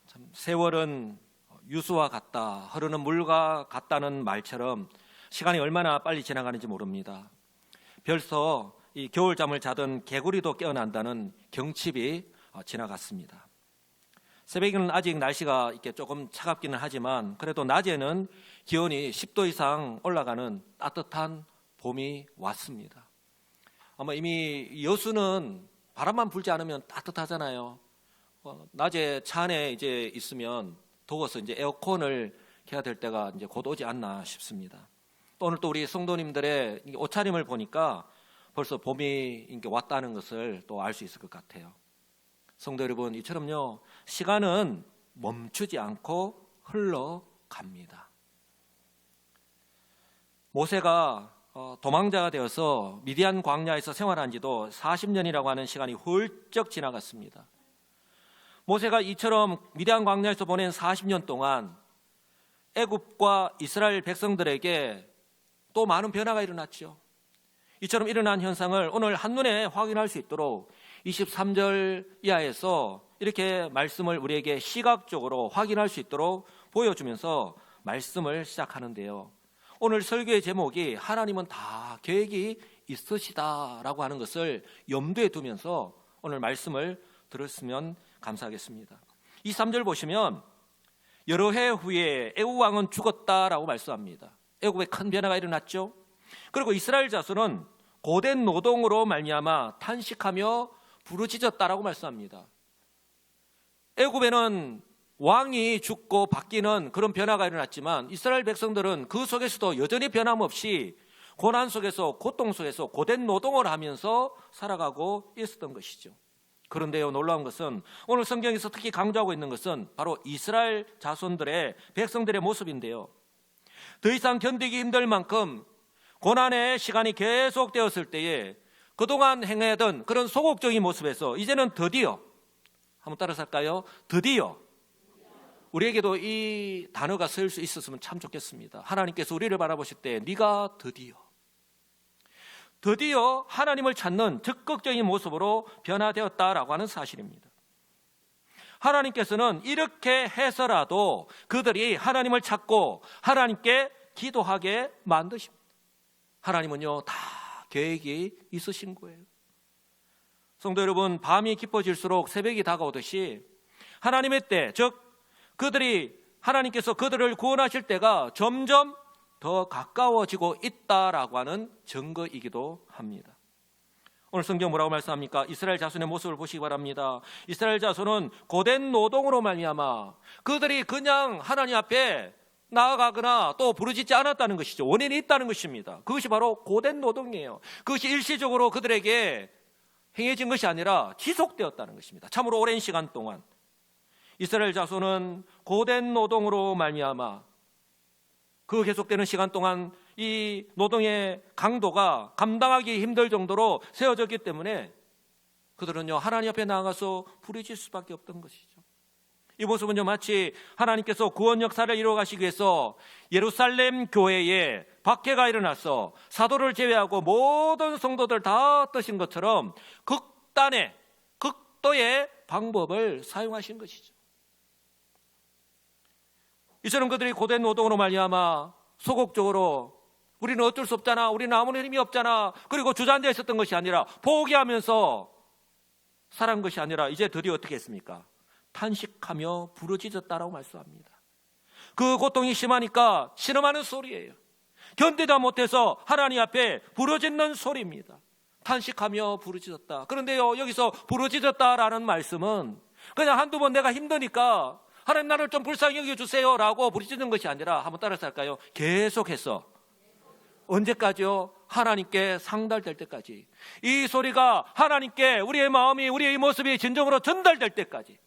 참 세월은 유수와 같다, 흐르는 물과 같다는 말처럼 시간이 얼마나 빨리 지나가는지 모릅니다. 벌써 이 겨울잠을 자던 개구리도 깨어난다는 경칩이 지나갔습니다. 새벽에는 아직 날씨가 이렇게 조금 차갑기는 하지만 그래도 낮에는 기온이 10도 이상 올라가는 따뜻한 봄이 왔습니다. 아마 이미 여수는 바람만 불지 않으면 따뜻하잖아요. 낮에 차 안에 이제 있으면 더워서 이제 에어컨을 켜야 될 때가 이제 곧 오지 않나 싶습니다. 또 오늘 또 우리 성도님들의 옷차림을 보니까 벌써 봄이 왔다는 것을 또 알 수 있을 것 같아요. 성도 여러분, 이처럼요, 시간은 멈추지 않고 흘러갑니다. 모세가 도망자가 되어서 미디안 광야에서 생활한 지도 40년이라고 하는 시간이 훌쩍 지나갔습니다. 모세가 이처럼 미디안 광야에서 보낸 40년 동안 애굽과 이스라엘 백성들에게 또 많은 변화가 일어났죠. 이처럼 일어난 현상을 오늘 한눈에 확인할 수 있도록 23절 이하에서 이렇게 말씀을 우리에게 시각적으로 확인할 수 있도록 보여주면서 말씀을 시작하는데요. 오늘 설교의 제목이 하나님은 다 계획이 있으시다라고 하는 것을 염두에 두면서 오늘 말씀을 들었으면 감사하겠습니다. 23절 보시면 여러 해 후에 애굽 왕은 죽었다라고 말씀합니다. 애굽에 큰 변화가 일어났죠. 그리고 이스라엘 자손은 고된 노동으로 말미암아 탄식하며 부르짖었다라고 말씀합니다. 애굽에는 왕이 죽고 바뀌는 그런 변화가 일어났지만 이스라엘 백성들은 그 속에서도 여전히 변함없이 고난 속에서, 고통 속에서 고된 노동을 하면서 살아가고 있었던 것이죠. 그런데요, 놀라운 것은 오늘 성경에서 특히 강조하고 있는 것은 바로 이스라엘 자손들의, 백성들의 모습인데요. 더 이상 견디기 힘들 만큼 고난의 시간이 계속되었을 때에 그동안 행하던 그런 소극적인 모습에서 이제는 드디어, 한번 따라서 할까요? 드디어 우리에게도 이 단어가 쓰일 수 있었으면 참 좋겠습니다. 하나님께서 우리를 바라보실 때 네가 드디어 하나님을 찾는 적극적인 모습으로 변화되었다라고 하는 사실입니다. 하나님께서는 이렇게 해서라도 그들이 하나님을 찾고 하나님께 기도하게 만드십니다. 하나님은요, 다 계획이 있으신 거예요. 성도 여러분, 밤이 깊어질수록 새벽이 다가오듯이 하나님의 때, 즉 그들이, 하나님께서 그들을 구원하실 때가 점점 더 가까워지고 있다라고 하는 증거이기도 합니다. 오늘 성경 뭐라고 말씀합니까? 이스라엘 자손의 모습을 보시기 바랍니다. 이스라엘 자손은 고된 노동으로 말미암아 그들이 그냥 하나님 앞에 나아가거나 또 부르짖지 않았다는 것이죠. 원인이 있다는 것입니다. 그것이 바로 고된 노동이에요. 그것이 일시적으로 그들에게 행해진 것이 아니라 지속되었다는 것입니다. 참으로 오랜 시간 동안 이스라엘 자손은 고된 노동으로 말미암아 그 계속되는 시간 동안 이 노동의 강도가 감당하기 힘들 정도로 세워졌기 때문에 그들은요, 하나님 앞에 나아가서 부르짖을 수밖에 없던 것이죠. 이 모습은요, 마치 하나님께서 구원 역사를 이루어가시기 위해서 예루살렘 교회에 박해가 일어나서 사도를 제외하고 모든 성도들 다 뜨신 것처럼 극도의 방법을 사용하신 것이죠. 이처럼 그들이 고된 노동으로 말미암아 소극적으로 우리는 어쩔 수 없잖아, 우리는 아무런 힘이 없잖아, 그리고 주저앉아 있었던 것이 아니라 포기하면서 살아간 것이 아니라 이제 드디어 어떻게 했습니까? 탄식하며 부르짖었다라고 말씀합니다. 그 고통이 심하니까 신음하는 소리예요. 견디다 못해서 하나님 앞에 부르짖는 소리입니다. 탄식하며 부르짖었다. 그런데요, 여기서 부르짖었다라는 말씀은 그냥 한두 번 내가 힘드니까 하나님 나를 좀 불쌍히 여겨주세요 라고 부르짖는 것이 아니라, 한번 따라서 할까요? 계속해서 언제까지요? 하나님께 상달될 때까지, 이 소리가 하나님께 우리의 마음이, 우리의 모습이 진정으로 전달될 때까지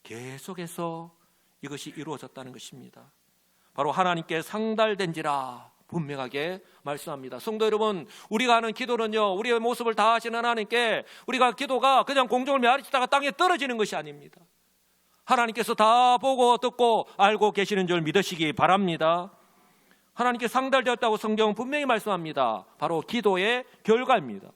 계속해서 이것이 이루어졌다는 것입니다. 바로 하나님께 상달된지라 분명하게 말씀합니다. 성도 여러분, 우리가 하는 기도는요, 우리의 모습을 다하시는 하나님께, 우리가 기도가 그냥 공중을 메아리치다가 땅에 떨어지는 것이 아닙니다. 하나님께서 다 보고 듣고 알고 계시는 줄 믿으시기 바랍니다. 하나님께 상달되었다고 성경은 분명히 말씀합니다. 바로 기도의 결과입니다.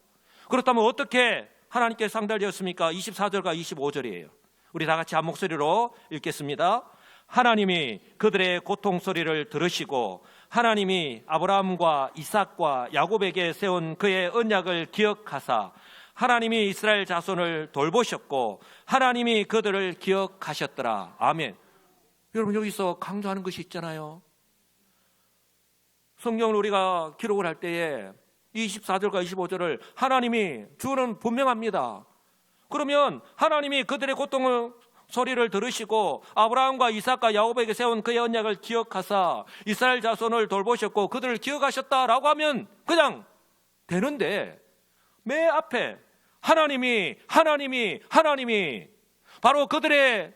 그렇다면 어떻게 하나님께 상달되었습니까? 24절과 25절이에요. 우리 다 같이 한 목소리로 읽겠습니다. 하나님이 그들의 고통 소리를 들으시고 하나님이 아브라함과 이삭과 야곱에게 세운 그의 언약을 기억하사 하나님이 이스라엘 자손을 돌보셨고 하나님이 그들을 기억하셨더라. 아멘. 여러분, 여기서 강조하는 것이 있잖아요. 성경을 우리가 기록을 할 때에 24절과 25절을 하나님이, 주는 분명합니다. 그러면 하나님이 그들의 고통을 소리를 들으시고 아브라함과 이삭과 야곱에게 세운 그의 언약을 기억하사 이스라엘 자손을 돌보셨고 그들을 기억하셨다라고 하면 그냥 되는데, 맨 앞에 하나님이 바로 그들의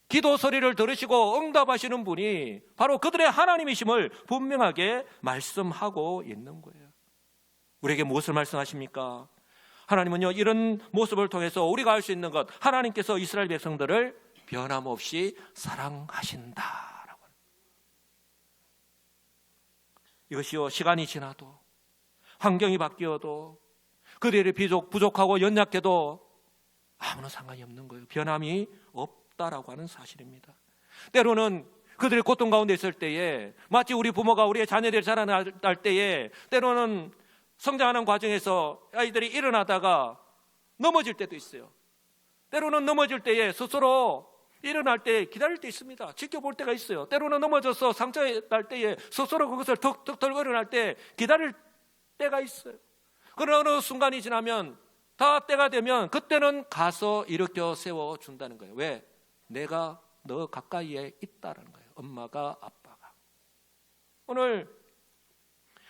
기도 소리를 들으시고 응답하시는 분이 바로 그들의 하나님이심을 분명하게 말씀하고 있는 거예요. 우리에게 무엇을 말씀하십니까? 하나님은요, 이런 모습을 통해서 우리가 알 수 있는 것, 하나님께서 이스라엘 백성들을 변함없이 사랑하신다라고. 이것이요, 시간이 지나도, 환경이 바뀌어도, 그들이 비록 부족하고 연약해도 아무런 상관이 없는 거예요. 변함이 없다라고 하는 사실입니다. 때로는 그들이 고통 가운데 있을 때에, 마치 우리 부모가 우리의 자녀들이 자라날 때에 때로는 성장하는 과정에서 아이들이 일어나다가 넘어질 때도 있어요. 때로는 넘어질 때에 스스로 일어날 때 기다릴 때 있습니다. 지켜볼 때가 있어요. 때로는 넘어져서 상처날 때에 스스로 그것을 툭툭 털고 일어날 때 기다릴 때가 있어요. 그러나 어느 순간이 지나면, 다 때가 되면 그때는 가서 일으켜 세워준다는 거예요. 왜? 내가 너 가까이에 있다라는 거예요. 엄마가, 아빠가. 오늘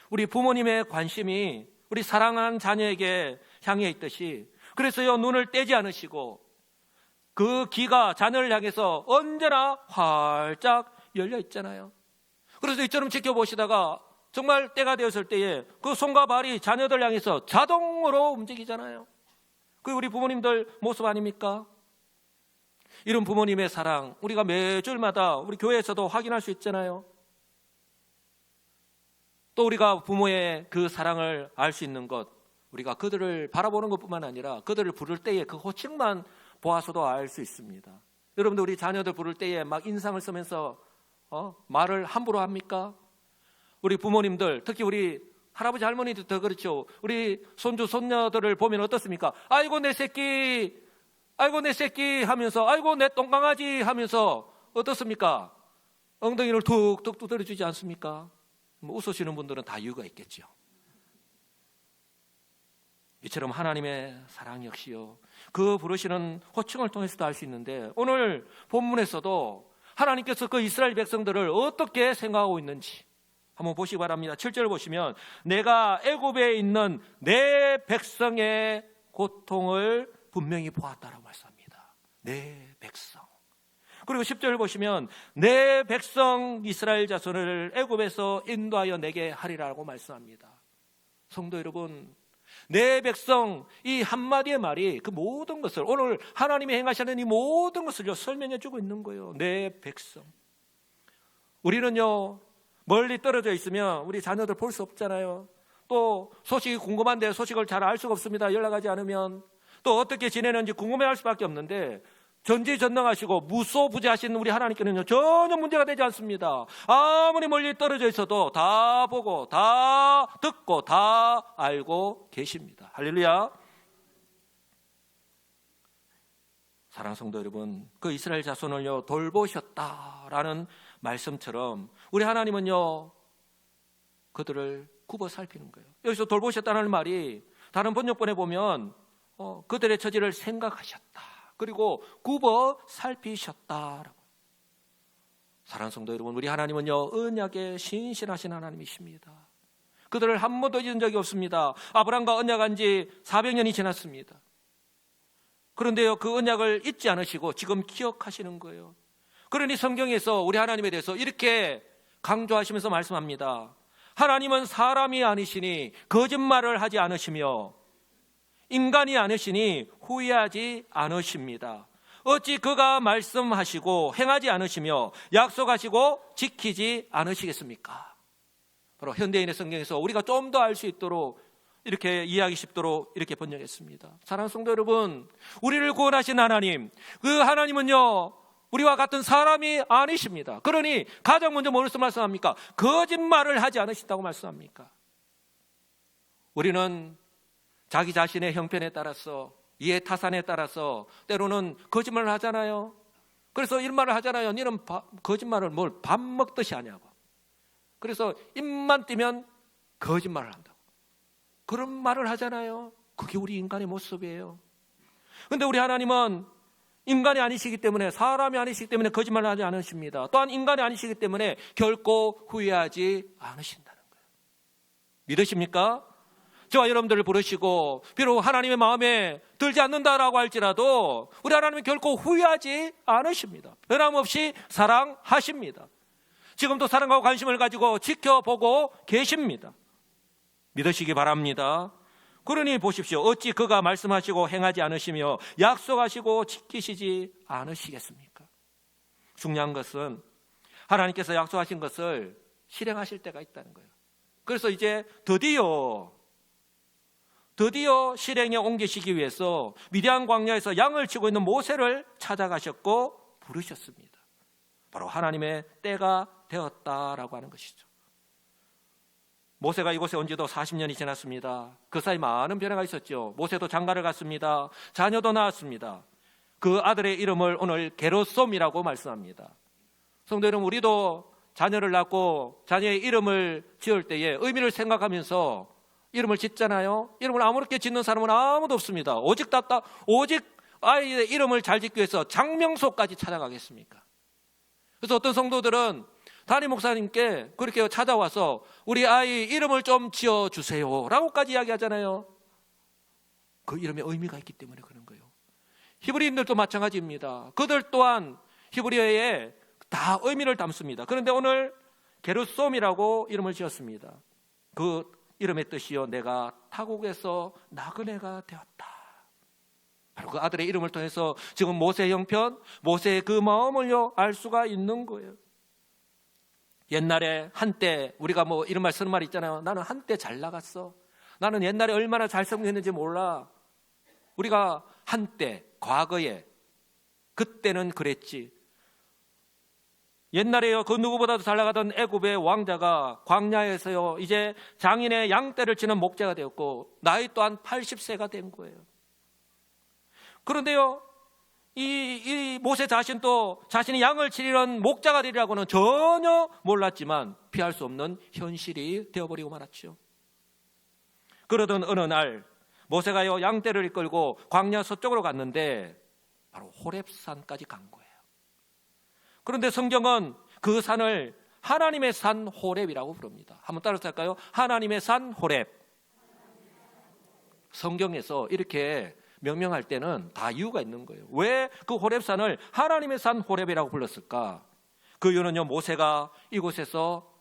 우리 부모님의 관심이 우리 사랑하는 자녀에게 향해 있듯이, 그래서요, 눈을 떼지 않으시고 그 귀가 자녀를 향해서 언제나 활짝 열려 있잖아요. 그래서 이처럼 지켜보시다가 정말 때가 되었을 때에 그 손과 발이 자녀들 향해서 자동으로 움직이잖아요. 그게 우리 부모님들 모습 아닙니까? 이런 부모님의 사랑, 우리가 매주마다 우리 교회에서도 확인할 수 있잖아요. 또 우리가 부모의 그 사랑을 알 수 있는 것, 우리가 그들을 바라보는 것뿐만 아니라 그들을 부를 때에 그 호칭만 보아서도 알 수 있습니다. 여러분들, 우리 자녀들 부를 때에 막 인상을 쓰면서 말을 함부로 합니까? 우리 부모님들, 특히 우리 할아버지 할머니도 더 그렇죠. 우리 손주 손녀들을 보면 어떻습니까? 아이고 내 새끼, 아이고 내 새끼 하면서, 아이고 내 똥강아지 하면서 어떻습니까? 엉덩이를 툭툭 두드려주지 않습니까? 웃으시는 분들은 다 이유가 있겠죠. 이처럼 하나님의 사랑 역시요, 그 부르시는 호칭을 통해서도 알 수 있는데, 오늘 본문에서도 하나님께서 그 이스라엘 백성들을 어떻게 생각하고 있는지 한번 보시기 바랍니다. 7절 보시면, 내가 애굽에 있는 내 백성의 고통을 분명히 보았다라고 말씀합니다. 내 백성. 그리고 10절 보시면, 내 백성 이스라엘 자손을 애굽에서 인도하여 내게 하리라고 말씀합니다. 성도 여러분, 내 백성, 이 한마디의 말이 그 모든 것을, 오늘 하나님이 행하시는 이 모든 것을 설명해 주고 있는 거예요. 내 백성. 우리는요, 멀리 떨어져 있으면 우리 자녀들 볼 수 없잖아요. 또 소식이 궁금한데 소식을 잘 알 수가 없습니다. 연락하지 않으면. 또 어떻게 지내는지 궁금해할 수밖에 없는데, 전지전능하시고 무소부재하신 우리 하나님께는요, 전혀 문제가 되지 않습니다. 아무리 멀리 떨어져 있어도 다 보고 다 듣고 다 알고 계십니다. 할렐루야. 사랑하는 성도 여러분, 그 이스라엘 자손을요 돌보셨다라는 말씀처럼 우리 하나님은요 그들을 굽어 살피는 거예요. 여기서 돌보셨다는 말이 다른 번역본에 보면 그들의 처지를 생각하셨다, 그리고 굽어 살피셨다라고. 사랑하는 성도 여러분, 우리 하나님은요 언약에 신실하신 하나님이십니다. 그들을 한 번도 잊은 적이 없습니다. 아브라함과 언약한 지 400년이 지났습니다. 그런데요, 그 언약을 잊지 않으시고 지금 기억하시는 거예요. 그러니 성경에서 우리 하나님에 대해서 이렇게 강조하시면서 말씀합니다. 하나님은 사람이 아니시니 거짓말을 하지 않으시며 인간이 아니시니 후회하지 않으십니다. 어찌 그가 말씀하시고 행하지 않으시며 약속하시고 지키지 않으시겠습니까? 바로 현대인의 성경에서 우리가 좀 더 알 수 있도록 이렇게 이해하기 쉽도록 이렇게 번역했습니다. 사랑하는 성도 여러분, 우리를 구원하신 하나님, 그 하나님은요 우리와 같은 사람이 아니십니다. 그러니 가장 먼저 무엇을 말씀합니까? 거짓말을 하지 않으신다고 말씀합니까? 우리는 자기 자신의 형편에 따라서, 이해 타산에 따라서 때로는 거짓말을 하잖아요. 그래서 이런 말을 하잖아요. 너는 거짓말을 뭘 밥 먹듯이 하냐고. 그래서 입만 띄면 거짓말을 한다고. 그런 말을 하잖아요. 그게 우리 인간의 모습이에요. 그런데 우리 하나님은 인간이 아니시기 때문에, 사람이 아니시기 때문에 거짓말을 하지 않으십니다. 또한 인간이 아니시기 때문에 결코 후회하지 않으신다는 거예요. 믿으십니까? 저와 여러분들을 부르시고 비록 하나님의 마음에 들지 않는다라고 할지라도 우리 하나님은 결코 후회하지 않으십니다. 변함없이 사랑하십니다. 지금도 사랑하고 관심을 가지고 지켜보고 계십니다. 믿으시기 바랍니다. 그러니 보십시오. 어찌 그가 말씀하시고 행하지 않으시며 약속하시고 지키시지 않으시겠습니까? 중요한 것은 하나님께서 약속하신 것을 실행하실 때가 있다는 거예요. 그래서 이제 드디어 실행에 옮기시기 위해서 미디안 광야에서 양을 치고 있는 모세를 찾아가셨고 부르셨습니다. 바로 하나님의 때가 되었다라고 하는 것이죠. 모세가 이곳에 온 지도 40년이 지났습니다. 그 사이 많은 변화가 있었죠. 모세도 장가를 갔습니다. 자녀도 낳았습니다. 그 아들의 이름을 오늘 게르솜이라고 말씀합니다. 성도 여러분, 우리도 자녀를 낳고 자녀의 이름을 지을 때에 의미를 생각하면서 이름을 짓잖아요. 이름을 아무렇게 짓는 사람은 아무도 없습니다. 오직 아이의 이름을 잘 짓기 위해서 장명소까지 찾아가겠습니까? 그래서 어떤 성도들은 담임 목사님께 그렇게 찾아와서 우리 아이 이름을 좀 지어주세요 라고까지 이야기하잖아요. 그 이름에 의미가 있기 때문에 그런 거예요. 히브리인들도 마찬가지입니다. 그들 또한 히브리어에 다 의미를 담습니다. 그런데 오늘 게르솜이라고 이름을 지었습니다. 그 이름의 뜻이요, 내가 타국에서 나그네가 되었다. 바로 그 아들의 이름을 통해서 지금 모세의 형편, 모세의 그 마음을요 알 수가 있는 거예요. 옛날에 한때 우리가 뭐 이런 말 쓰는 말 있잖아요. 나는 한때 잘 나갔어. 나는 옛날에 얼마나 잘 성공했는지 몰라. 우리가 한때, 과거에, 그때는 그랬지. 옛날에요 그 누구보다도 잘 나가던 애굽의 왕자가 광야에서요 이제 장인의 양떼를 치는 목자가 되었고 나이 또한 80세가 된 거예요. 그런데요 이 모세 자신도 자신이 양을 치려는 목자가 되리라고는 전혀 몰랐지만 피할 수 없는 현실이 되어버리고 말았죠. 그러던 어느 날 모세가요 양떼를 이끌고 광야 서쪽으로 갔는데 바로 호렙산까지 간 거예요. 그런데 성경은 그 산을 하나님의 산 호렙이라고 부릅니다. 한번 따라서 할까요? 하나님의 산 호렙. 성경에서 이렇게 명명할 때는 다 이유가 있는 거예요. 왜 그 호렙산을 하나님의 산 호렙이라고 불렀을까? 그 이유는요 모세가 이곳에서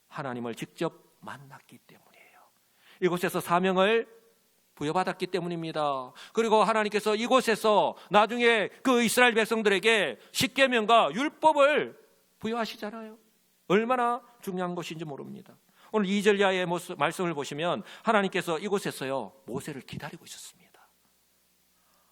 하나님을 직접 만났기 때문이에요. 이곳에서 사명을 부여받았기 때문입니다. 그리고 하나님께서 이곳에서 나중에 그 이스라엘 백성들에게 십계명과 율법을 부여하시잖아요. 얼마나 중요한 것인지 모릅니다. 오늘 2절 이하의 말씀을 보시면 하나님께서 이곳에서요 모세를 기다리고 있었습니다.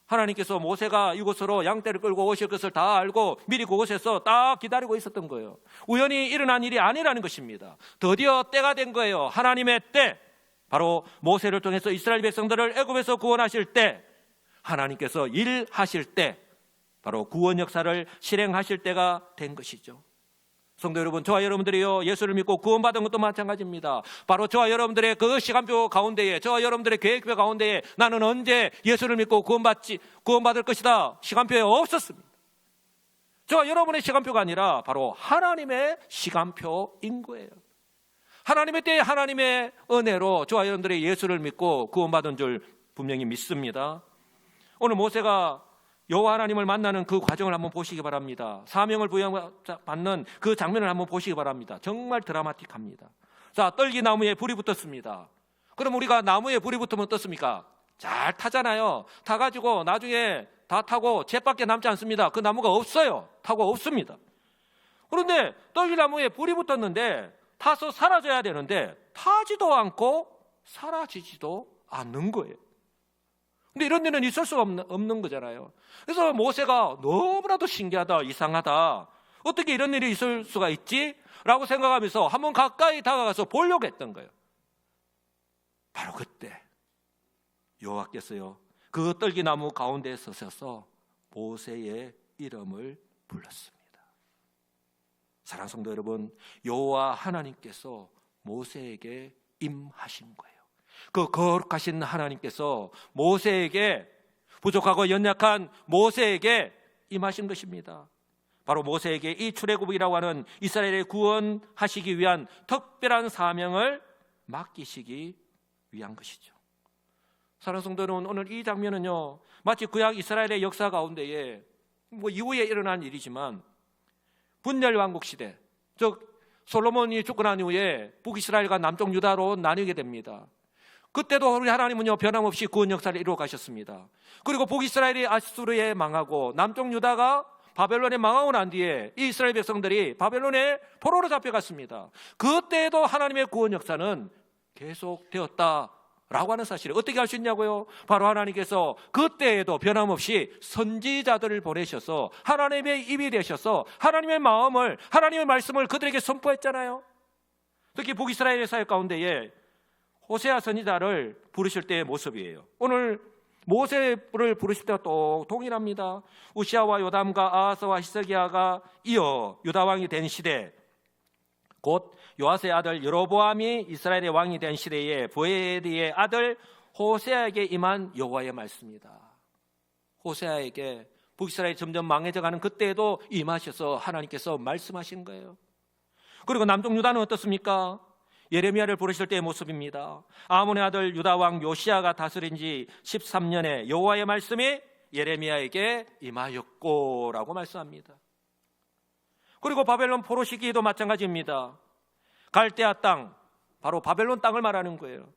하나님께서 모세가 이곳으로 양떼를 끌고 오실 것을 다 알고 미리 그곳에서 딱 기다리고 있었던 거예요. 우연히 일어난 일이 아니라는 것입니다. 드디어 때가 된 거예요. 하나님의 때, 바로 모세를 통해서 이스라엘 백성들을 애굽에서 구원하실 때, 하나님께서 일하실 때, 바로 구원 역사를 실행하실 때가 된 것이죠. 성도 여러분, 저와 여러분들이요 예수를 믿고 구원받은 것도 마찬가지입니다. 바로 저와 여러분들의 그 시간표 가운데에, 저와 여러분들의 계획표 가운데에 나는 언제 예수를 믿고 구원받을 것이다 시간표에 없었습니다. 저와 여러분의 시간표가 아니라 바로 하나님의 시간표인 거예요. 하나님의 때에 하나님의 은혜로 저와 여러분들의 예수를 믿고 구원받은 줄 분명히 믿습니다. 오늘 모세가 여호와 하나님을 만나는 그 과정을 한번 보시기 바랍니다. 사명을 부여받는 그 장면을 한번 보시기 바랍니다. 정말 드라마틱합니다. 자, 떨기나무에 불이 붙었습니다. 그럼 우리가 나무에 불이 붙으면 어떻습니까? 잘 타잖아요. 타가지고 나중에 다 타고 jet밖에 남지 않습니다. 그 나무가 없어요. 타고 없습니다. 그런데 떨기나무에 불이 붙었는데 타서 사라져야 되는데 타지도 않고 사라지지도 않는 거예요. 근데 이런 일은 있을 수가 없는 거잖아요. 그래서 모세가 너무나도 신기하다, 이상하다, 어떻게 이런 일이 있을 수가 있지? 라고 생각하면서 한번 가까이 다가가서 보려고 했던 거예요. 바로 그때 여호와께서요, 그 떨기나무 가운데 서셔서 모세의 이름을 불렀습니다. 사랑하는 성도 여러분, 여호와 하나님께서 모세에게 임하신 거예요. 그 거룩하신 하나님께서 모세에게, 부족하고 연약한 모세에게 임하신 것입니다. 바로 모세에게 이 출애굽이라고 하는 이스라엘을 구원하시기 위한 특별한 사명을 맡기시기 위한 것이죠. 사랑하는 성도 여러분, 오늘 이 장면은요, 마치 구약 이스라엘의 역사 가운데에 이후에 일어난 일이지만, 분열왕국 시대, 즉 솔로몬이 죽고 난 이후에 북이스라엘과 남쪽 유다로 나뉘게 됩니다. 그때도 우리 하나님은요, 변함없이 구원 역사를 이루어 가셨습니다. 그리고 북이스라엘이 아수르에 망하고 남쪽 유다가 바벨론에 망하고 난 뒤에 이 이스라엘 백성들이 바벨론에 포로로 잡혀갔습니다. 그때도 하나님의 구원 역사는 계속되었다라고 하는 사실을 어떻게 알 수 있냐고요? 바로 하나님께서 그때에도 변함없이 선지자들을 보내셔서 하나님의 입이 되셔서 하나님의 마음을, 하나님의 말씀을 그들에게 선포했잖아요. 특히 북이스라엘의 사역 가운데에 호세아 선지자를 부르실 때의 모습이에요. 오늘 모세를 부르실 때와 또 동일합니다. 우시아와 요담과 아하스와 히스기야가 이어 유다 왕이 된 시대, 곧 요아스의 아들 여로보암이 이스라엘의 왕이 된 시대에 보에리의 아들 호세아에게 임한 여호와의 말씀입니다. 호세아에게 북이스라엘이 점점 망해져가는 그때에도 임하셔서 하나님께서 말씀하신 거예요. 그리고 남쪽 유다는 어떻습니까? 예레미야를 부르실 때의 모습입니다. 아몬의 아들 유다 왕 요시야가 다스린 지 13년에 여호와의 말씀이 예레미야에게 임하였고 라고 말씀합니다. 그리고 바벨론 포로 시기에도 마찬가지입니다. 갈대아 땅, 바로 바벨론 땅을 말하는 거예요.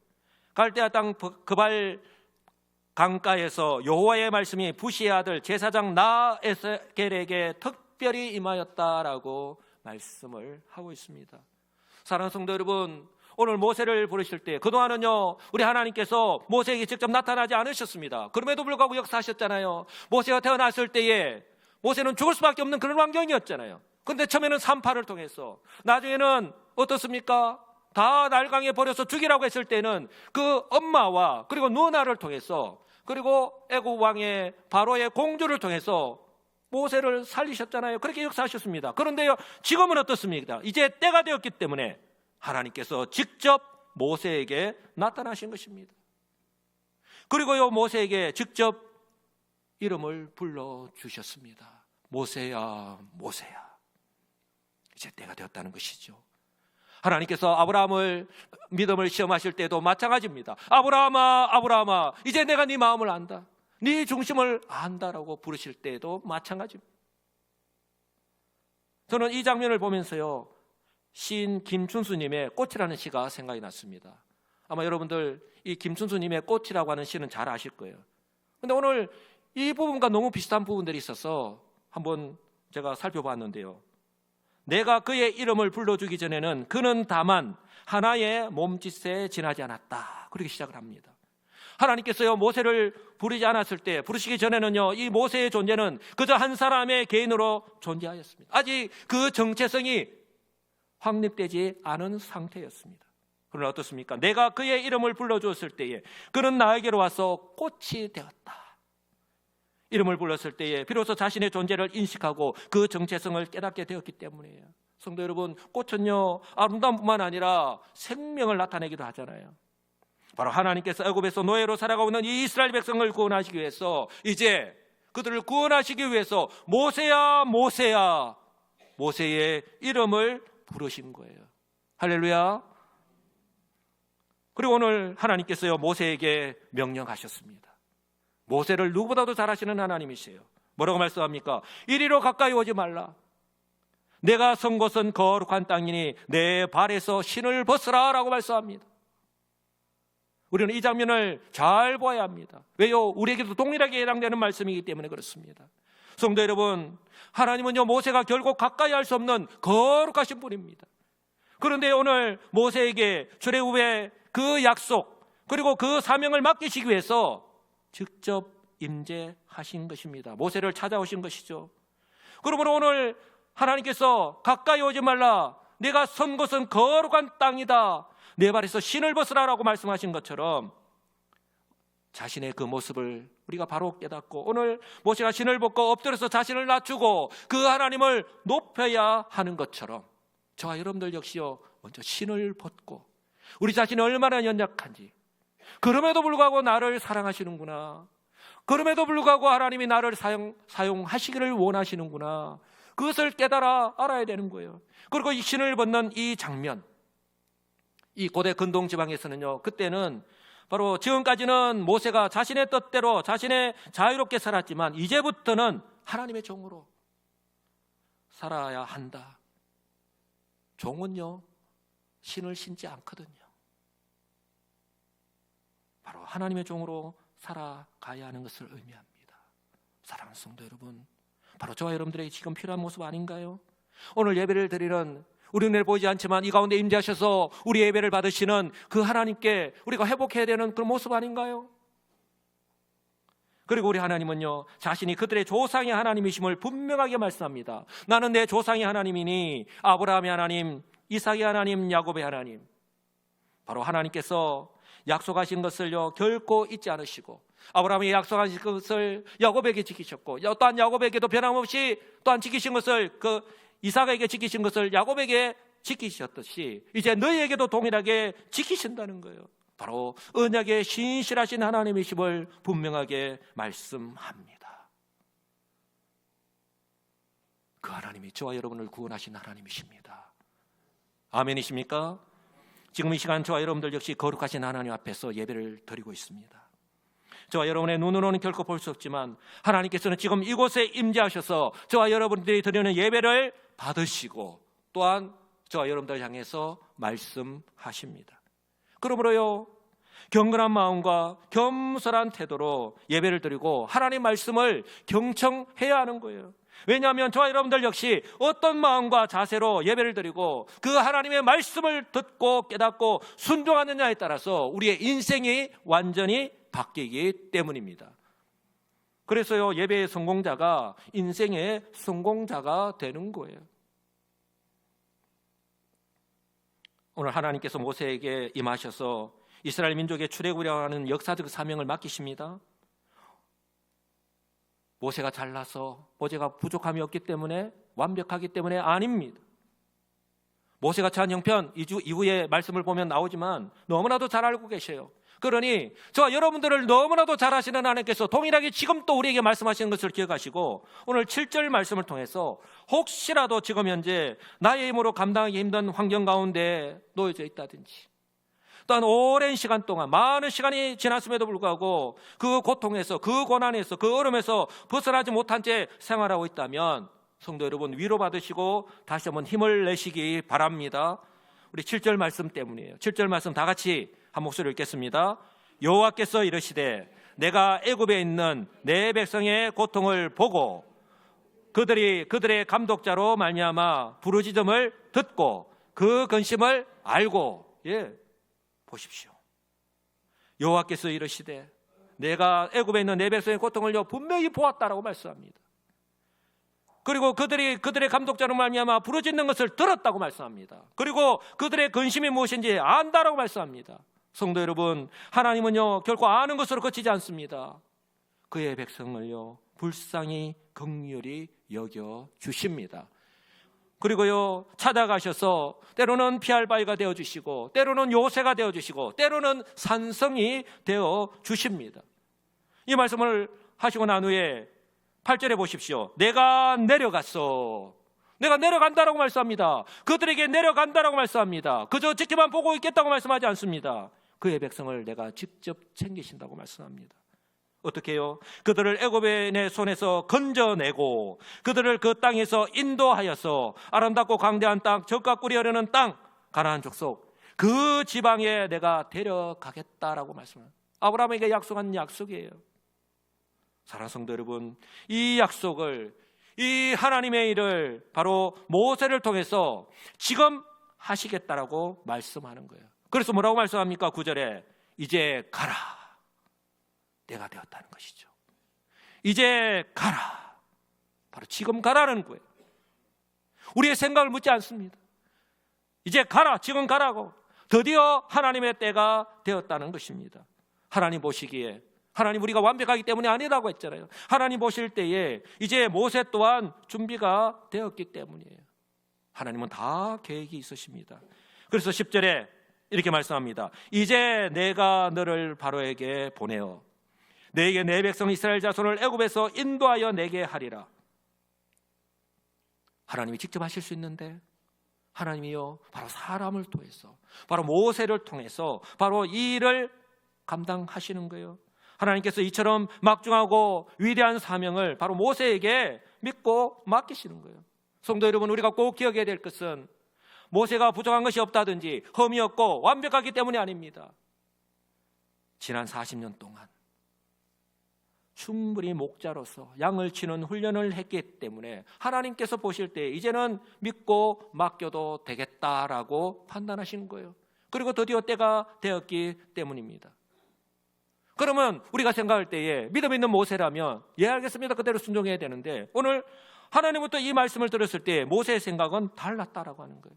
갈대아 땅 그발 강가에서 여호와의 말씀이 부시의 아들 제사장 나에스겔에게 특별히 임하였다라고 말씀을 하고 있습니다. 사랑하는 성도 여러분, 오늘 모세를 부르실 때 그동안은요, 우리 하나님께서 모세에게 직접 나타나지 않으셨습니다. 그럼에도 불구하고 역사하셨잖아요. 모세가 태어났을 때에 모세는 죽을 수밖에 없는 그런 환경이었잖아요. 그런데 처음에는 산파를 통해서, 나중에는 어떻습니까? 다 날강에 버려서 죽이라고 했을 때는 그 엄마와 그리고 누나를 통해서, 그리고 애굽 왕의 바로의 공주를 통해서 모세를 살리셨잖아요. 그렇게 역사하셨습니다. 그런데요, 지금은 어떻습니까? 이제 때가 되었기 때문에 하나님께서 직접 모세에게 나타나신 것입니다. 그리고요, 모세에게 직접 이름을 불러주셨습니다. 모세야, 모세야. 이제 때가 되었다는 것이죠. 하나님께서 아브라함을 믿음을 시험하실 때도 마찬가지입니다. 아브라함아, 아브라함아, 이제 내가 네 마음을 안다, 네 중심을 안다라고 부르실 때도 마찬가지입니다. 저는 이 장면을 보면서요, 시인 김춘수님의 꽃이라는 시가 생각이 났습니다. 아마 여러분들 이 김춘수님의 꽃이라고 하는 시는 잘 아실 거예요. 그런데 오늘 이 부분과 너무 비슷한 부분들이 있어서 한번 제가 살펴봤는데요. 내가 그의 이름을 불러주기 전에는 그는 다만 하나의 몸짓에 지나지 않았다, 그렇게 시작을 합니다. 하나님께서요, 모세를 부르지 않았을 때, 부르시기 전에는요, 이 모세의 존재는 그저 한 사람의 개인으로 존재하였습니다. 아직 그 정체성이 확립되지 않은 상태였습니다. 그러나 어떻습니까? 내가 그의 이름을 불러주었을 때에 그는 나에게로 와서 꽃이 되었다. 이름을 불렀을 때에 비로소 자신의 존재를 인식하고 그 정체성을 깨닫게 되었기 때문이에요. 성도 여러분, 꽃은요, 아름다움뿐만 아니라 생명을 나타내기도 하잖아요. 바로 하나님께서 애굽에서 노예로 살아가고 있는 이 이스라엘 백성을 구원하시기 위해서, 이제 그들을 구원하시기 위해서 모세야, 모세야, 모세의 이름을 부르신 거예요. 할렐루야. 그리고 오늘 하나님께서요, 모세에게 명령하셨습니다. 모세를 누구보다도 잘 아시는 하나님이세요. 뭐라고 말씀합니까? 이리로 가까이 오지 말라. 내가 선 곳은 거룩한 땅이니 내 발에서 신을 벗으라 라고 말씀합니다. 우리는 이 장면을 잘 보아야 합니다. 왜요? 우리에게도 동일하게 해당되는 말씀이기 때문에 그렇습니다. 성도 여러분, 하나님은요, 모세가 결국 가까이 할 수 없는 거룩하신 분입니다. 그런데 오늘 모세에게 출애굽의 그 약속, 그리고 그 사명을 맡기시기 위해서 직접 임재하신 것입니다. 모세를 찾아오신 것이죠. 그러므로 오늘 하나님께서 가까이 오지 말라, 내가 선 곳은 거룩한 땅이다, 내 발에서 신을 벗으라라고 말씀하신 것처럼 자신의 그 모습을 우리가 바로 깨닫고 오늘 모세가 신을 벗고 엎드려서 자신을 낮추고 그 하나님을 높여야 하는 것처럼 저와 여러분들 역시요, 먼저 신을 벗고 우리 자신이 얼마나 연약한지, 그럼에도 불구하고 나를 사랑하시는구나, 그럼에도 불구하고 하나님이 나를 사용하시기를 원하시는구나, 그것을 깨달아 알아야 되는 거예요. 그리고 이 신을 벗는 이 장면, 이 고대 근동 지방에서는요, 그때는 바로 지금까지는 모세가 자신의 뜻대로 자신의 자유롭게 살았지만 이제부터는 하나님의 종으로 살아야 한다. 종은요, 신을 신지 않거든요. 바로 하나님의 종으로 살아가야 하는 것을 의미합니다. 사랑하는 성도 여러분, 바로 저와 여러분들에게 지금 필요한 모습 아닌가요? 오늘 예배를 드리는, 우리 눈에 보이지 않지만 이 가운데 임재하셔서 우리 예배를 받으시는 그 하나님께 우리가 회복해야 되는 그런 모습 아닌가요? 그리고 우리 하나님은요, 자신이 그들의 조상의 하나님이심을 분명하게 말씀합니다. 나는 내 조상의 하나님이니 아브라함의 하나님, 이삭의 하나님, 야곱의 하나님. 바로 하나님께서 약속하신 것을요, 결코 잊지 않으시고 아브라함이 약속하신 것을 야곱에게 지키셨고, 또한 야곱에게도 변함없이 또한 지키신 것을, 그 이삭에게 지키신 것을 야곱에게 지키셨듯이 이제 너희에게도 동일하게 지키신다는 거예요. 바로 언약의 신실하신 하나님이심을 분명하게 말씀합니다. 그 하나님이 저와 여러분을 구원하신 하나님이십니다. 아멘이십니까? 지금 이 시간 저와 여러분들 역시 거룩하신 하나님 앞에서 예배를 드리고 있습니다. 저와 여러분의 눈으로는 결코 볼 수 없지만 하나님께서는 지금 이곳에 임재하셔서 저와 여러분들이 드리는 예배를 받으시고 또한 저와 여러분들 향해서 말씀하십니다. 그러므로요, 경건한 마음과 겸손한 태도로 예배를 드리고 하나님 말씀을 경청해야 하는 거예요. 왜냐하면 저와 여러분들 역시 어떤 마음과 자세로 예배를 드리고 그 하나님의 말씀을 듣고 깨닫고 순종하느냐에 따라서 우리의 인생이 완전히 바뀌기 때문입니다. 그래서요, 예배의 성공자가 인생의 성공자가 되는 거예요. 오늘 하나님께서 모세에게 임하셔서 이스라엘 민족의 출애굽이라고 하는 역사적 사명을 맡기십니다. 모세가 잘나서, 모세가 부족함이 없기 때문에, 완벽하기 때문에 아닙니다. 모세가 처한 형편 이후에 말씀을 보면 나오지만 너무나도 잘 알고 계셔요. 그러니 저와 여러분들을 너무나도 잘 아시는 하나님께서 동일하게 지금 또 우리에게 말씀하시는 것을 기억하시고 오늘 7절 말씀을 통해서 혹시라도 지금 현재 나의 힘으로 감당하기 힘든 환경 가운데 놓여져 있다든지, 또한 오랜 시간 동안 많은 시간이 지났음에도 불구하고 그 고통에서, 그 고난에서, 그 어려움에서 벗어나지 못한 채 생활하고 있다면 성도 여러분, 위로받으시고 다시 한번 힘을 내시기 바랍니다. 우리 7절 말씀 때문이에요. 7절 말씀 다 같이 한 목소리로 읽겠습니다. 여호와께서 이르시되 내가 애굽에 있는 내 백성의 고통을 보고 그들이 그들의 감독자로 말미암아 부르짖음을 듣고 그 근심을 알고, 보십시오. 여호와께서 이르시되 내가 애굽에 있는 내 백성의 고통을 분명히 보았다라고 말씀합니다. 그리고 그들이 그들의 감독자로 말미암아 부르짖는 것을 들었다고 말씀합니다. 그리고 그들의 근심이 무엇인지 안다라고 말씀합니다. 성도 여러분, 하나님은요, 결코 아는 것으로 그치지 않습니다. 그의 백성을요, 불쌍히 긍휼히 여겨 주십니다. 그리고요, 찾아가셔서 때로는 피할 바위가 되어주시고 때로는 요새가 되어주시고 때로는 산성이 되어주십니다. 이 말씀을 하시고 난 후에 8절에 보십시오. 내가 내려갔어. 내가 내려간다라고 말씀합니다. 그들에게 내려간다라고 말씀합니다. 그저 지켜만 보고 있겠다고 말씀하지 않습니다. 그의 백성을 내가 직접 챙기신다고 말씀합니다. 어떻게 해요? 그들을 애굽의 내 손에서 건져내고 그들을 그 땅에서 인도하여서 아름답고 광대한 땅, 젖과 꿀이 흐르는 땅, 가나안 족속, 그 지방에 내가 데려가겠다라고 말씀합니다. 아브라함에게 약속한 약속이에요. 사랑하는 성도 여러분, 이 약속을, 이 하나님의 일을 바로 모세를 통해서 지금 하시겠다라고 말씀하는 거예요. 그래서 뭐라고 말씀합니까? 9절에 이제 가라. 때가 되었다는 것이죠. 이제 가라. 바로 지금 가라는 거예요. 우리의 생각을 묻지 않습니다. 이제 가라, 지금 가라고. 드디어 하나님의 때가 되었다는 것입니다. 하나님 보시기에, 하나님 우리가 완벽하기 때문에 아니라고 했잖아요. 하나님 보실 때에 이제 모세 또한 준비가 되었기 때문이에요. 하나님은 다 계획이 있으십니다. 그래서 10절에 이렇게 말씀합니다. 이제 내가 너를 바로에게 보내어 내게 내 백성 이스라엘 자손을 애굽에서 인도하여 내게 하리라. 하나님이 직접 하실 수 있는데 하나님이요 바로 사람을 통해서, 바로 모세를 통해서 바로 이 일을 감당하시는 거예요. 하나님께서 이처럼 막중하고 위대한 사명을 바로 모세에게 믿고 맡기시는 거예요. 성도 여러분, 우리가 꼭 기억해야 될 것은 모세가 부족한 것이 없다든지 흠이 없고 완벽하기 때문이 아닙니다. 지난 40년 동안 충분히 목자로서 양을 치는 훈련을 했기 때문에 하나님께서 보실 때 이제는 믿고 맡겨도 되겠다라고 판단하시는 거예요. 그리고 드디어 때가 되었기 때문입니다. 그러면 우리가 생각할 때에 믿음 있는 모세라면 예 알겠습니다, 그대로 순종해야 되는데, 오늘 하나님부터 이 말씀을 들었을 때 모세의 생각은 달랐다라고 하는 거예요.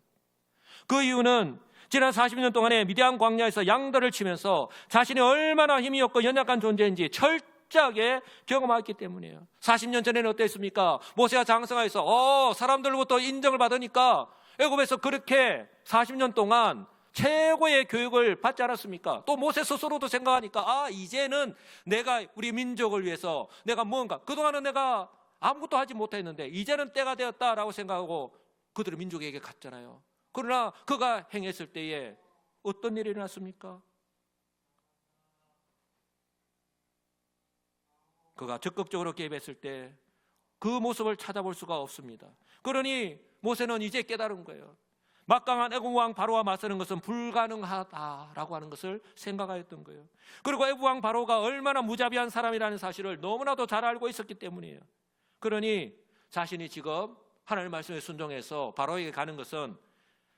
그 이유는 지난 40년 동안에 미디안 광야에서 양들을 치면서 자신이 얼마나 힘이 없고 연약한 존재인지 철저하게 경험했기 때문이에요. 40년 전에는 어땠습니까? 모세가 장성하여서 사람들로부터 인정을 받으니까 애굽에서 그렇게 40년 동안 최고의 교육을 받지 않았습니까? 또 모세 스스로도 생각하니까 이제는 내가 우리 민족을 위해서 내가 뭔가, 그동안은 내가 아무것도 하지 못했는데 이제는 때가 되었다라고 생각하고 그들의 민족에게 갔잖아요. 그러나 그가 행했을 때에 어떤 일이 일어났습니까? 그가 적극적으로 개입했을 때 그 모습을 찾아볼 수가 없습니다. 그러니 모세는 이제 깨달은 거예요. 막강한 애굽 왕 바로와 맞서는 것은 불가능하다라고 하는 것을 생각하였던 거예요. 그리고 애굽 왕 바로가 얼마나 무자비한 사람이라는 사실을 너무나도 잘 알고 있었기 때문이에요. 그러니 자신이 지금 하나님의 말씀에 순종해서 바로에게 가는 것은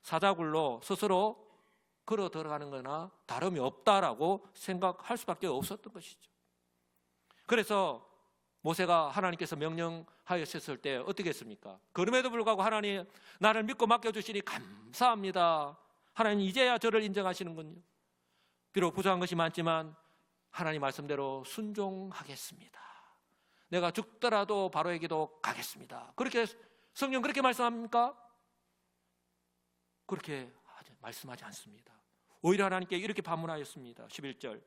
사자굴로 스스로 걸어 들어가는 거나 다름이 없다라고 생각할 수밖에 없었던 것이죠. 그래서 모세가 하나님께서 명령하였을 때 어떻게 했습니까? 그럼에도 불구하고 하나님, 나를 믿고 맡겨주시니 감사합니다. 하나님 이제야 저를 인정하시는군요. 비록 부족한 것이 많지만 하나님 말씀대로 순종하겠습니다. 내가 죽더라도 바로에게도 가겠습니다. 그렇게 성경 그렇게 말씀합니까? 그렇게 말씀하지 않습니다. 오히려 하나님께 이렇게 반문하였습니다. 11절,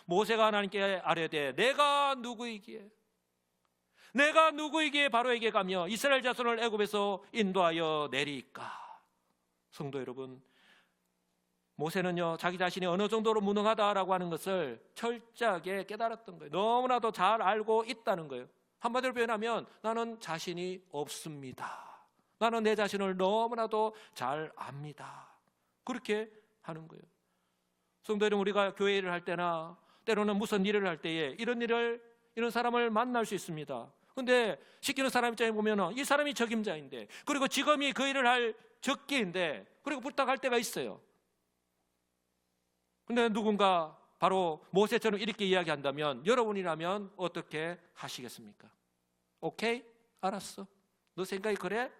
모세가 하나님께 아뢰되 내가 누구이기에 바로에게 가며 이스라엘 자손을 애굽에서 인도하여 내리까? 성도 여러분, 모세는요 자기 자신이 어느 정도로 무능하다라고 하는 것을 철저하게 깨달았던 거예요. 너무나도 잘 알고 있다는 거예요. 한마디로 표현하면 나는 자신이 없습니다. 나는 내 자신을 너무나도 잘 압니다. 그렇게 하는 거예요. 성도 여러분, 우리가 교회 일을 할 때나 때로는 무슨 일을 할 때에 이런 사람을 만날 수 있습니다. 근데 시키는 사람 입장에 보면 이 사람이 적임자인데, 그리고 지금이 그 일을 할 적기인데, 그리고 부탁할 때가 있어요. 근데 누군가 바로 모세처럼 이렇게 이야기한다면 여러분이라면 어떻게 하시겠습니까? 오케이? 알았어. 너 생각이 그래?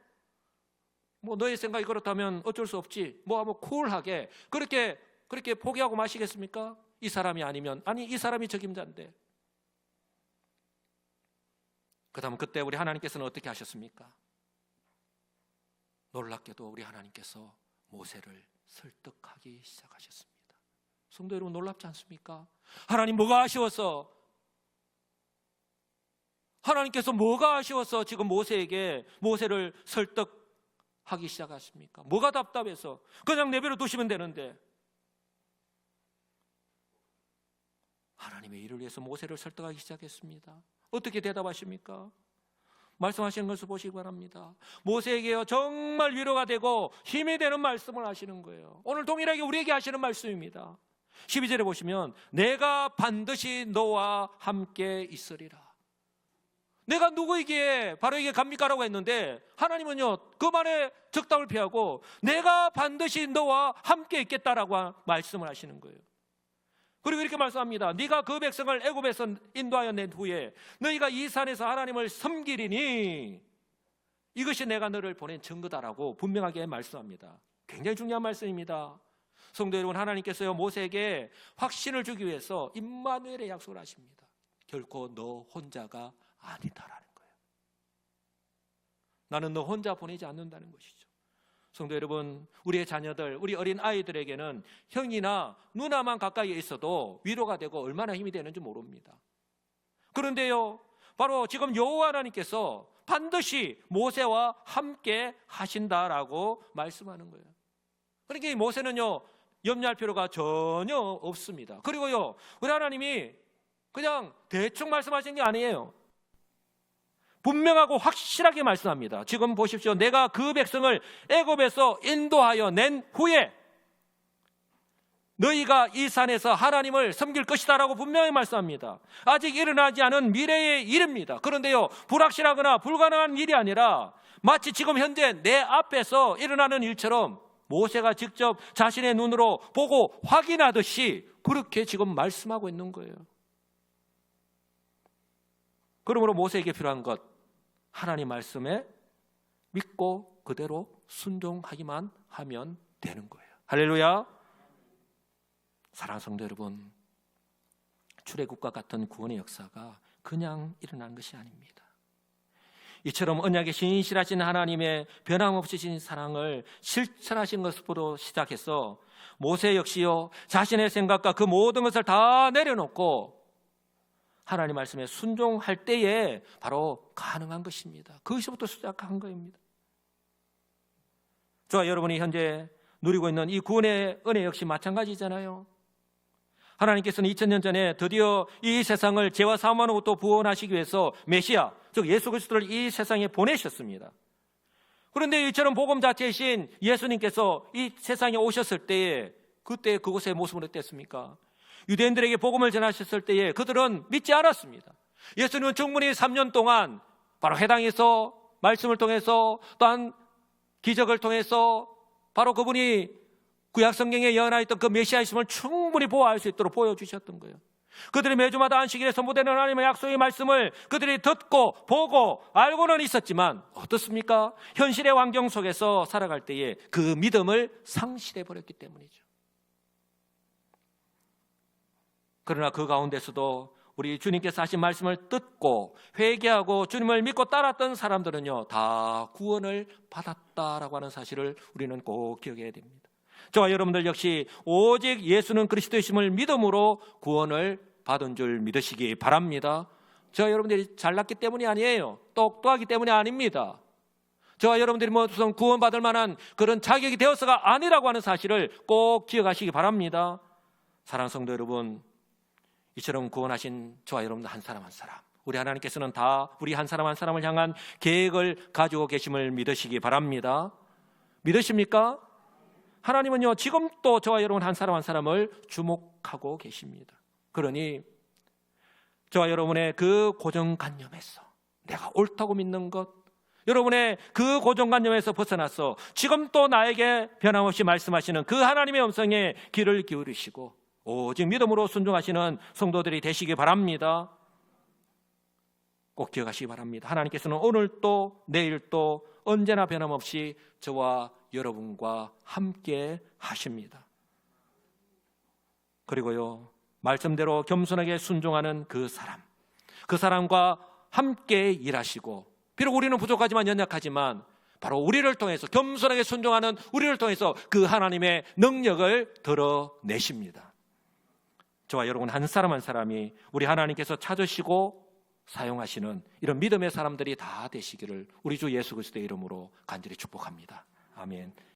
뭐 너의 생각이 그렇다면 어쩔 수 없지. 뭐 한번 쿨하게 그렇게 포기하고 마시겠습니까? 이 사람이 아니면, 아니 이 사람이 적임자인데. 그다음 그때 우리 하나님께서는 어떻게 하셨습니까? 놀랍게도 우리 하나님께서 모세를 설득하기 시작하셨습니다. 성도 여러분, 놀랍지 않습니까? 하나님 뭐가 아쉬워서, 하나님께서 뭐가 아쉬워서 지금 모세를 설득하기 시작하십니까? 뭐가 답답해서? 그냥 내버려 두시면 되는데. 하나님의 일을 위해서 모세를 설득하기 시작했습니다. 어떻게 대답하십니까? 말씀하시는 것을 보시기 바랍니다. 모세에게요 정말 위로가 되고 힘이 되는 말씀을 하시는 거예요. 오늘 동일하게 우리에게 하시는 말씀입니다. 12절에 보시면 내가 반드시 너와 함께 있으리라. 내가 누구이기에 바로에게 갑니까? 라고 했는데 하나님은요 그 말에 적당을 피하고 내가 반드시 너와 함께 있겠다라고 말씀을 하시는 거예요. 그리고 이렇게 말씀합니다. 네가 그 백성을 애굽에서 인도하여 낸 후에 너희가 이 산에서 하나님을 섬기리니 이것이 내가 너를 보낸 증거다라고 분명하게 말씀합니다. 굉장히 중요한 말씀입니다. 성도 여러분, 하나님께서요 모세에게 확신을 주기 위해서 임마누엘의 약속을 하십니다. 결코 너 혼자가 아니다라는 거예요. 나는 너 혼자 보내지 않는다는 것이죠. 성도 여러분, 우리의 자녀들, 우리 어린 아이들에게는 형이나 누나만 가까이에 있어도 위로가 되고 얼마나 힘이 되는지 모릅니다. 그런데요, 바로 지금 여호와 하나님께서 반드시 모세와 함께 하신다라고 말씀하는 거예요. 그러니까 이 모세는요 염려할 필요가 전혀 없습니다. 그리고요 우리 하나님이 그냥 대충 말씀하신 게 아니에요. 분명하고 확실하게 말씀합니다. 지금 보십시오. 내가 그 백성을 애굽에서 인도하여 낸 후에 너희가 이 산에서 하나님을 섬길 것이다라고 분명히 말씀합니다. 아직 일어나지 않은 미래의 일입니다. 그런데요 불확실하거나 불가능한 일이 아니라 마치 지금 현재 내 앞에서 일어나는 일처럼 모세가 직접 자신의 눈으로 보고 확인하듯이 그렇게 지금 말씀하고 있는 거예요. 그러므로 모세에게 필요한 것, 하나님 말씀에 믿고 그대로 순종하기만 하면 되는 거예요. 할렐루야. 사랑하는 성도 여러분, 출애굽과 같은 구원의 역사가 그냥 일어난 것이 아닙니다. 이처럼 언약의 신실하신 하나님의 변함없으신 사랑을 실천하신 것으로 시작해서 모세 역시요 자신의 생각과 그 모든 것을 다 내려놓고 하나님 말씀에 순종할 때에 바로 가능한 것입니다. 그것부터 시작한 겁니다. 저와 여러분이 현재 누리고 있는 이 구원의 은혜 역시 마찬가지잖아요. 하나님께서는 2000년 전에 드디어 이 세상을 죄와 사망으로부터 구원하시기 위해서 메시아, 즉 예수 그리스도를 이 세상에 보내셨습니다. 그런데 이처럼 복음 자체이신 예수님께서 이 세상에 오셨을 때에 그때 그곳의 모습은 어땠습니까? 유대인들에게 복음을 전하셨을 때에 그들은 믿지 않았습니다. 예수님은 충분히 3년 동안 바로 회당에서 말씀을 통해서 또한 기적을 통해서 바로 그분이 구약 성경에 예언하였던 그 메시아이심을 충분히 보호할 수 있도록 보여주셨던 거예요. 그들이 매주마다 안식일에 선포되는 하나님의 약속의 말씀을 그들이 듣고 보고 알고는 있었지만 어떻습니까? 현실의 환경 속에서 살아갈 때에 그 믿음을 상실해버렸기 때문이죠. 그러나 그 가운데서도 우리 주님께서 하신 말씀을 듣고 회개하고 주님을 믿고 따랐던 사람들은요 다 구원을 받았다라고 하는 사실을 우리는 꼭 기억해야 됩니다. 저와 여러분들 역시 오직 예수는 그리스도이심을 믿음으로 구원을 받은 줄 믿으시기 바랍니다. 저와 여러분들이 잘났기 때문이 아니에요. 똑똑하기 때문이 아닙니다. 저와 여러분들이 무슨 구원받을 만한 그런 자격이 되어서가 아니라고 하는 사실을 꼭 기억하시기 바랍니다. 사랑하는 성도 여러분, 이처럼 구원하신 저와 여러분들 한 사람 한 사람, 우리 하나님께서는 다 우리 한 사람 한 사람을 향한 계획을 가지고 계심을 믿으시기 바랍니다. 믿으십니까? 하나님은요 지금도 저와 여러분 한 사람 한 사람을 주목하고 계십니다. 그러니 저와 여러분의 그 고정관념에서 내가 옳다고 믿는 것, 여러분의 그 고정관념에서 벗어나서 지금 또 나에게 변함없이 말씀하시는 그 하나님의 음성에 귀를 기울이시고 오직 믿음으로 순종하시는 성도들이 되시기 바랍니다. 꼭 기억하시기 바랍니다. 하나님께서는 오늘 또 내일 또 언제나 변함없이 저와 여러분과 함께 하십니다. 그리고요 말씀대로 겸손하게 순종하는 그 사람과 함께 일하시고, 비록 우리는 부족하지만 연약하지만 바로 우리를 통해서 겸손하게 순종하는 우리를 통해서 그 하나님의 능력을 드러내십니다. 저와 여러분 한 사람 한 사람이 우리 하나님께서 찾으시고 사용하시는 이런 믿음의 사람들이 다 되시기를 우리 주 예수 그리스도의 이름으로 간절히 축복합니다. 아멘.